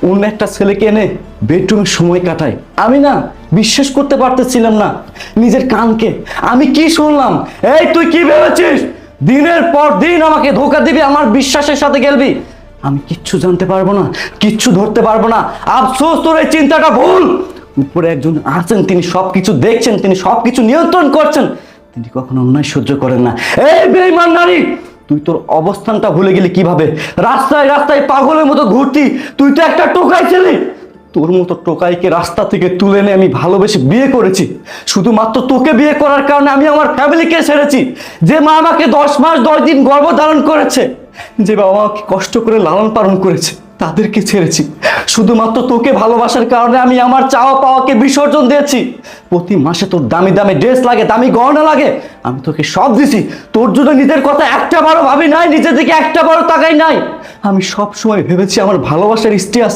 অন্য একটা ছেলেকে এনে বেডরুমে সময় কাটায়। আমি না বিশ্বাস করতে পারতেছিলাম না নিজের কানকে। আমি কি শুনলাম? এই তুই কি ভেবেছিস দিনের পর দিন আমাকে ধোঁকা দিবি, আমার বিশ্বাসের সাথে গেলবি? আমি কিচ্ছু জানতে পারবো না, কিচ্ছু ধরতে পারবো না। আফসোস, তোর এই চিন্তাটা ভুল। উপরে একজন আছেন, তিনি সবকিছু দেখছেন, তিনি সবকিছু নিয়ন্ত্রণ করছেন, তিনি কখনো অন্যায় সহ্য করেন না। এই বেঈমান নারী, তুই তোর অবস্থানটা ভুলে গেলি কিভাবে? রাস্তায় রাস্তায় পাগলের মতো ঘুরতি, তুই তো একটা টোকাই ছিলি। তোর মতো টোকাইকে রাস্তা থেকে তুলে এনে আমি ভালোবেসে বিয়ে করেছি। শুধুমাত্র তোকে বিয়ে করার কারণে আমি আমার ফ্যামিলিকে ছেড়েছি। যে মা আমাকে 10 মাস 10 দিন গর্ভধারণ করেছে, যে বাবা আমাকে কষ্ট করে লালন পালন করেছে, তাদেরকে ছেড়েছি। শুধুমাত্র তোকে ভালোবাসার কারণে আমি আমার চাওয়া পাওয়াকে বিসর্জন দিয়েছি। প্রতি মাসে তোর দামি দামি ড্রেস লাগে, দামি গহনা লাগে, আমি তোকে সব দিছি। তোর জন্য নিজের কথা একটা বারও ভাবি নাই, নিজের দিকে একটা বারও তাকাই নাই। আমি সব সময় ভেবেছি আমার ভালোবাসার স্ত্রী আছে।